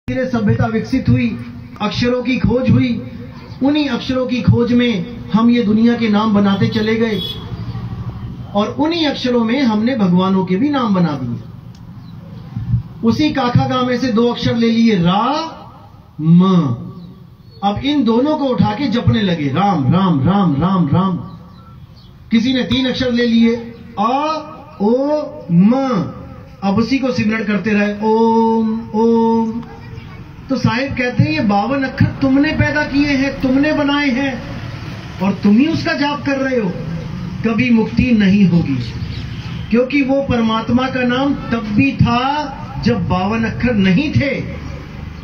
धीरे सभ्यता विकसित हुई, अक्षरों की खोज हुई। उन्हीं अक्षरों की खोज में हम ये दुनिया के नाम बनाते चले गए और उन्हीं अक्षरों में हमने भगवानों के भी नाम बना दिए। उसी काखा गा में से 2 अक्षर ले लिए, रा म। अब इन दोनों को उठा के जपने लगे, राम राम राम राम राम। किसी ने 3 अक्षर ले लिए, आ ओ म। अब उसी को सिमरण करते रहे, ओम ओम। तो साहिब कहते हैं ये 52 अक्षर तुमने पैदा किए हैं, तुमने बनाए हैं और तुम ही उसका जाप कर रहे हो। कभी मुक्ति नहीं होगी, क्योंकि वो परमात्मा का नाम तब भी था जब 52 अक्षर नहीं थे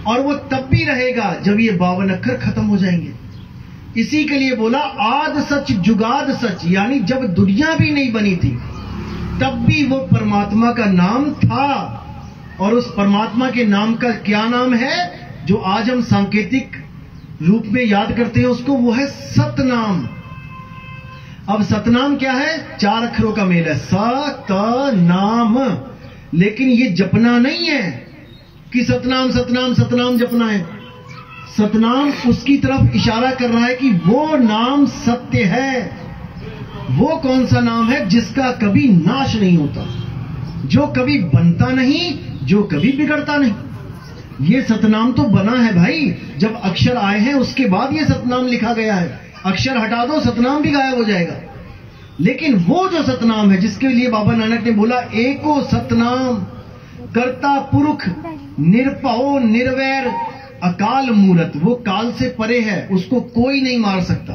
और वो तब भी रहेगा जब ये 52 अक्षर खत्म हो जाएंगे। इसी के लिए बोला आद सच जुगाद सच, यानी जब दुनिया भी नहीं बनी थी तब भी वो परमात्मा का नाम था। और उस परमात्मा के नाम का क्या नाम है जो आज हम सांकेतिक रूप में याद करते हैं उसको, वो है सतनाम। अब सतनाम क्या है? 4 अक्षरों का मेल है, स त नाम। लेकिन ये जपना नहीं है कि सतनाम सतनाम सतनाम जपना है। सतनाम उसकी तरफ इशारा कर रहा है कि वो नाम सत्य है। वो कौन सा नाम है? जिसका कभी नाश नहीं होता, जो कभी बनता नहीं, जो कभी बिगड़ता नहीं। ये सतनाम तो बना है भाई, जब अक्षर आए हैं उसके बाद ये सतनाम लिखा गया है। अक्षर हटा दो, सतनाम भी गायब हो जाएगा। लेकिन वो जो सतनाम है जिसके लिए बाबा नानक ने बोला एको सतनाम, कर्ता पुरुष निरपहो निर्वैर अकाल मूरत, वो काल से परे है, उसको कोई नहीं मार सकता।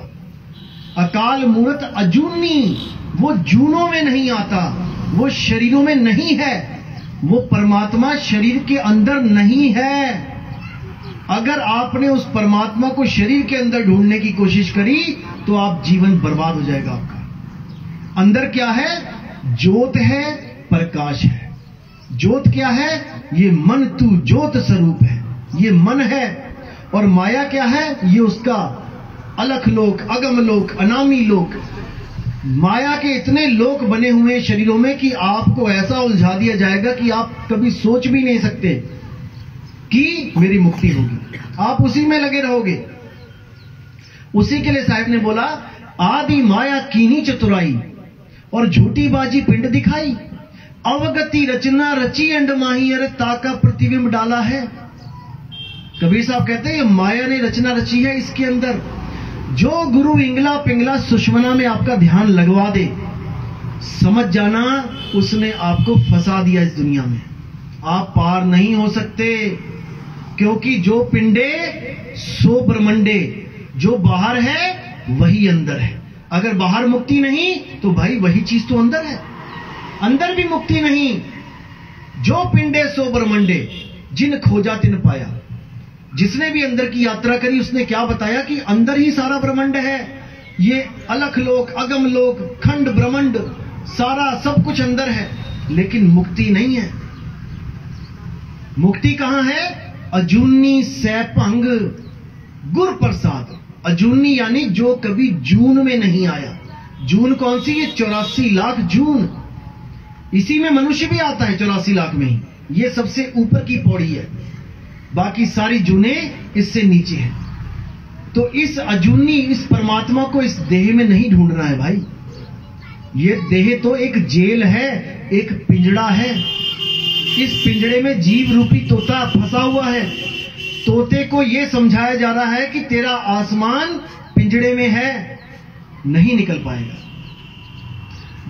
अकाल मूरत अजूनी, वो जूनों में नहीं आता, वो शरीरों में नहीं है। वो परमात्मा शरीर के अंदर नहीं है। अगर आपने उस परमात्मा को शरीर के अंदर ढूंढने की कोशिश करी तो आप जीवन बर्बाद हो जाएगा आपका। अंदर क्या है? ज्योत है, प्रकाश है। ज्योत क्या है? ये मन तू ज्योत स्वरूप है, ये मन है। और माया क्या है? ये उसका अलख लोक, अगम लोक, अनामी लोक। माया के इतने लोक बने हुए हैं शरीरों में कि आपको ऐसा उलझा दिया जाएगा कि आप कभी सोच भी नहीं सकते कि मेरी मुक्ति होगी। आप उसी में लगे रहोगे। उसी के लिए साहिब ने बोला आदि माया कीनी चतुराई और झूठी बाजी पिंड दिखाई, अवगति रचना रची अंड माही, अरे ताका प्रतिबिंब डाला है। कबीर साहब कहते हैं माया ने रचना रची है इसके अंदर। जो गुरु इंगला पिंगला सुषमना में आपका ध्यान लगवा दे, समझ जाना उसने आपको फंसा दिया इस दुनिया में। आप पार नहीं हो सकते, क्योंकि जो पिंडे सो ब्रह्मंडे, जो बाहर है वही अंदर है। अगर बाहर मुक्ति नहीं तो भाई वही चीज तो अंदर है। अंदर भी मुक्ति नहीं। जो पिंडे सो ब्रह्मंडे, जिन खोजा तिन पाया। जिसने भी अंदर की यात्रा करी उसने क्या बताया कि अंदर ही सारा ब्रह्मांड है। ये अलख लोक, अगम लोक, खंड ब्रह्मांड, सारा सब कुछ अंदर है। लेकिन मुक्ति नहीं है। मुक्ति कहां है? अजूनी सैपंग गुर प्रसाद। अजूनी यानी जो कभी जून में नहीं आया। जून कौन सी? ये 84 लाख जून। इसी में मनुष्य भी आता है, 84 लाख में ही। ये सबसे ऊपर की पौड़ी है, बाकी सारी जूने इससे नीचे हैं। तो इस अजूनी, इस परमात्मा को इस देह में नहीं ढूंढना है भाई। ये देह तो एक जेल है, एक पिंजड़ा है। इस पिंजड़े में जीव रूपी तोता फंसा हुआ है। तोते को यह समझाया जा रहा है कि तेरा आसमान पिंजड़े में है, नहीं निकल पाएगा।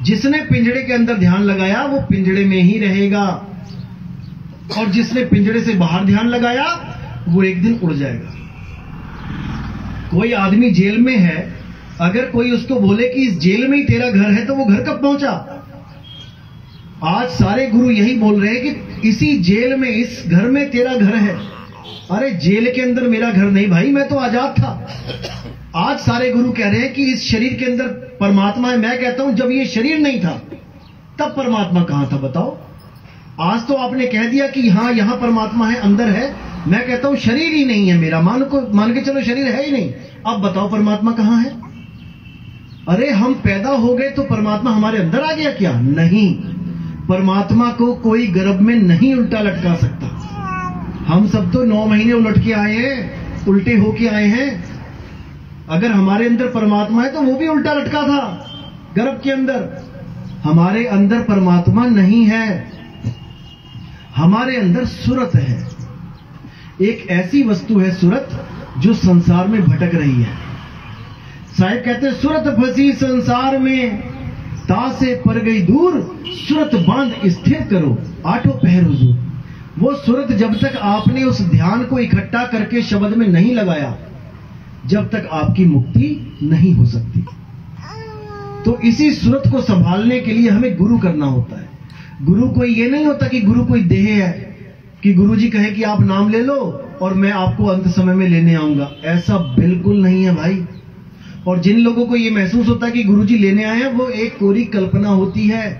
जिसने पिंजड़े के अंदर ध्यान लगाया वो पिंजड़े में ही रहेगा, और जिसने पिंजड़े से बाहर ध्यान लगाया वो एक दिन उड़ जाएगा। कोई आदमी जेल में है, अगर कोई उसको बोले कि इस जेल में ही तेरा घर है, तो वो घर कब पहुंचा? आज सारे गुरु यही बोल रहे हैं कि इसी जेल में, इस घर में तेरा घर है। अरे जेल के अंदर मेरा घर नहीं भाई, मैं तो आजाद था। आज सारे गुरु कह रहे हैं कि इस शरीर के अंदर परमात्मा है। मैं कहता हूं जब ये शरीर नहीं था तब परमात्मा कहां था बताओ? आज तो आपने कह दिया कि हाँ यहां परमात्मा है, अंदर है। मैं कहता हूं शरीर ही नहीं है मेरा, मान के चलो शरीर है ही नहीं। अब बताओ परमात्मा कहां है? अरे हम पैदा हो गए तो परमात्मा हमारे अंदर आ गया क्या? नहीं। परमात्मा को कोई गर्भ में नहीं उल्टा लटका सकता। हम सब तो 9 महीने उलट के आए हैं, उल्टे होके आए हैं। अगर हमारे अंदर परमात्मा है तो वो भी उल्टा लटका था गर्भ के अंदर। हमारे अंदर परमात्मा नहीं है, हमारे अंदर सूरत है। एक ऐसी वस्तु है सूरत जो संसार में भटक रही है। साहिब कहते हैं सूरत फंसी संसार में, तासे पर गई दूर, सूरत बांध स्थिर करो, आठों पहर हुजूर। वो सूरत जब तक आपने उस ध्यान को इकट्ठा करके शब्द में नहीं लगाया, जब तक आपकी मुक्ति नहीं हो सकती। तो इसी सूरत को संभालने के लिए हमें गुरु करना होता है। गुरु कोई ये नहीं होता कि गुरु कोई देह है कि गुरु जी कहे कि आप नाम ले लो और मैं आपको अंत समय में लेने आऊंगा। ऐसा बिल्कुल नहीं है भाई। और जिन लोगों को ये महसूस होता है कि गुरु जी लेने आए हैं, वो एक कोरी कल्पना होती है,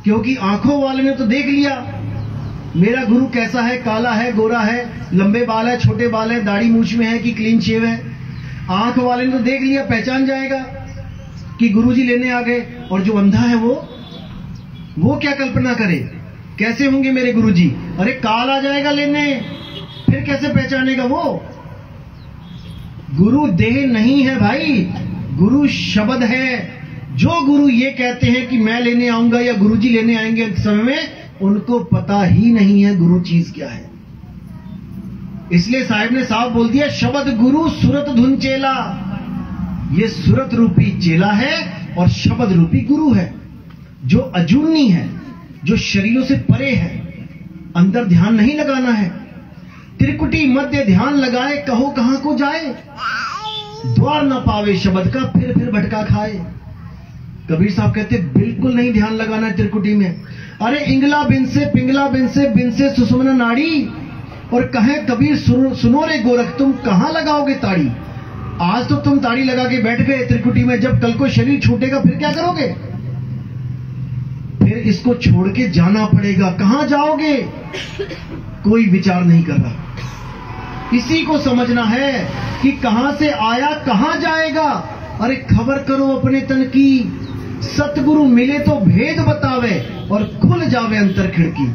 क्योंकि आंखों वाले ने तो देख लिया मेरा गुरु कैसा है, काला है, गोरा है, लंबे बाल है, छोटे बाल है, दाढ़ी मूछ में है कि क्लीन शेव है। आंख वाले ने तो देख लिया, पहचान जाएगा कि गुरुजी लेने आ गए। और जो अंधा है वो क्या कल्पना करे, कैसे होंगे मेरे गुरुजी? अरे काल आ जाएगा लेने, फिर कैसे पहचानेगा वो? गुरु देह नहीं है भाई, गुरु शब्द है। जो गुरु ये कहते हैं कि मैं लेने आऊंगा या गुरुजी लेने आएंगे अंत समय में, उनको पता ही नहीं है गुरु चीज क्या है। इसलिए साहिब ने साफ बोल दिया, शब्द गुरु सूरत धुन चेला। ये सूरत रूपी चेला है और शब्द रूपी गुरु है, जो अजूनी है, जो शरीरों से परे है। अंदर ध्यान नहीं लगाना है। त्रिकुटी मध्य ध्यान लगाए, कहो कहां को जाए, द्वार न पावे शब्द का, फिर भटका खाए। कबीर साहब कहते बिल्कुल नहीं ध्यान लगाना है त्रिकुटी में। अरे इंगला बिन से पिंगला बिन से सुषुम्ना नाड़ी, और कहे कबीर सुनो रे गोरख, तुम कहां लगाओगे ताड़ी? आज तो तुम ताड़ी लगा के बैठ गए त्रिकुटी में, जब कल को शरीर छूटेगा फिर क्या करोगे? फिर इसको छोड़ के जाना पड़ेगा। कहां जाओगे? कोई विचार नहीं कर रहा। इसी को समझना है कि कहां से आया कहां जाएगा। अरे खबर करो अपने तन की, सतगुरु मिले तो भेद बतावे और खुल जावे अंतर खिड़की।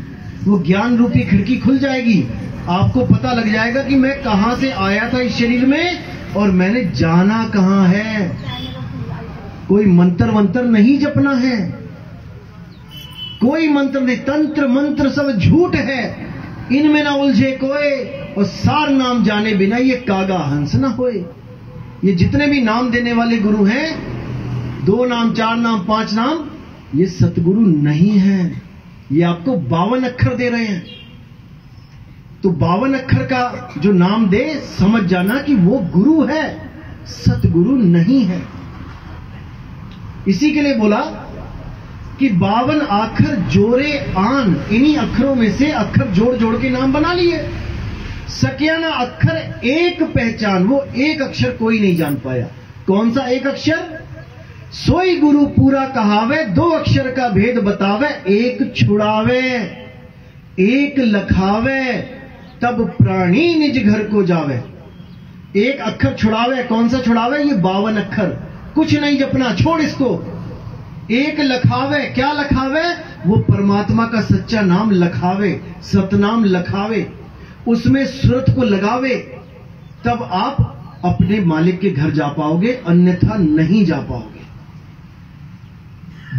वो ज्ञान रूपी खिड़की खुल जाएगी, आपको पता लग जाएगा कि मैं कहां से आया था इस शरीर में और मैंने जाना कहां है। कोई मंत्र वंत्र नहीं जपना है, कोई मंत्र नहीं। तंत्र मंत्र सब झूठ है, इनमें ना उलझे कोई, और सार नाम जाने बिना ये कागा हंस ना होए। ये जितने भी नाम देने वाले गुरु हैं, 2 नाम 4 नाम 5 नाम, ये सतगुरु नहीं है। ये आपको 52 अक्षर दे रहे हैं। तो 52 अक्षर का जो नाम दे, समझ जाना कि वो गुरु है, सतगुरु नहीं है। इसी के लिए बोला कि 52 अक्षर जोरे आन, इन्हीं अक्षरों में से अक्षर जोड़ जोड़ के नाम बना लिए। सकियाना अक्षर एक पहचान, वो एक अक्षर कोई नहीं जान पाया। कौन सा एक अक्षर? सोई गुरु पूरा कहावे, 2 अक्षर का भेद बतावे, एक छुड़ावे एक लखावे, तब प्राणी निज घर को जावे। एक अक्षर छुड़ावे, कौन सा छुड़ावे? ये 52 अक्षर, कुछ नहीं जपना, छोड़ इसको। एक लखावे, क्या लखावे? वो परमात्मा का सच्चा नाम लखावे, सतनाम लखावे, उसमें सूरत को लगावे, तब आप अपने मालिक के घर जा पाओगे, अन्यथा नहीं जा पाओगे,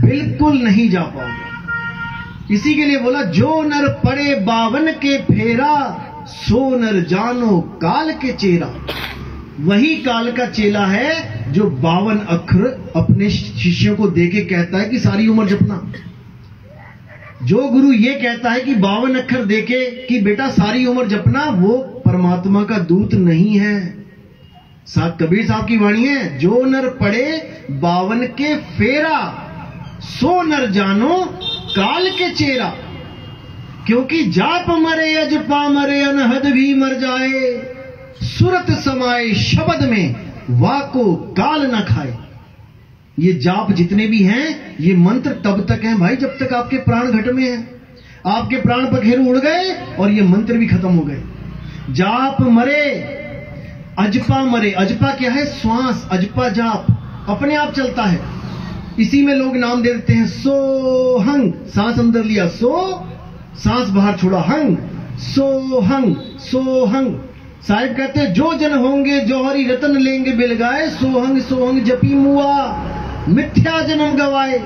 बिल्कुल नहीं जा पाओगे। इसी के लिए बोला, जो नर पड़े 52 के फेरा, सो नर जानो काल के चेरा। वही काल का चेला है जो 52 अक्षर अपने शिष्यों को देके कहता है कि सारी उम्र जपना। जो गुरु ये कहता है कि 52 अक्षर देके कि बेटा सारी उम्र जपना, वो परमात्मा का दूत नहीं है। कबीर साहब की वाणी है, जो नर पड़े 52 के फेरा, सो नर जानो काल के चेरा। क्योंकि जाप मरे अजपा मरे, अनहद भी मर जाए, सूरत समाए शब्द में, वाको काल न खाए। ये जाप जितने भी हैं, ये मंत्र तब तक हैं भाई जब तक आपके प्राण घट में हैं। आपके प्राण पखेरु उड़ गए और ये मंत्र भी खत्म हो गए। जाप मरे अजपा मरे। अजपा क्या है? श्वास। अजपा जाप अपने आप चलता है, इसी में लोग नाम दे देते हैं। सो हंग, सांस अंदर लिया, सो सांस बाहर छोड़ा, हंग सोहंग सोहंग। साहिब कहते हैं जो जन होंगे जौहरी रतन लेंगे बिलगाए, सोहंग सोहंग जपी मुआ मिथ्या जन्म गवाए।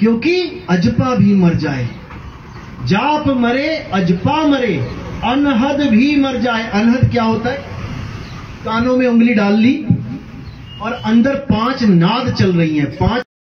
क्योंकि अजपा भी मर जाए, जाप मरे अजपा मरे, अनहद भी मर जाए। अनहद क्या होता है? कानों में उंगली डाल ली और अंदर 5 नाद चल रही हैं, 5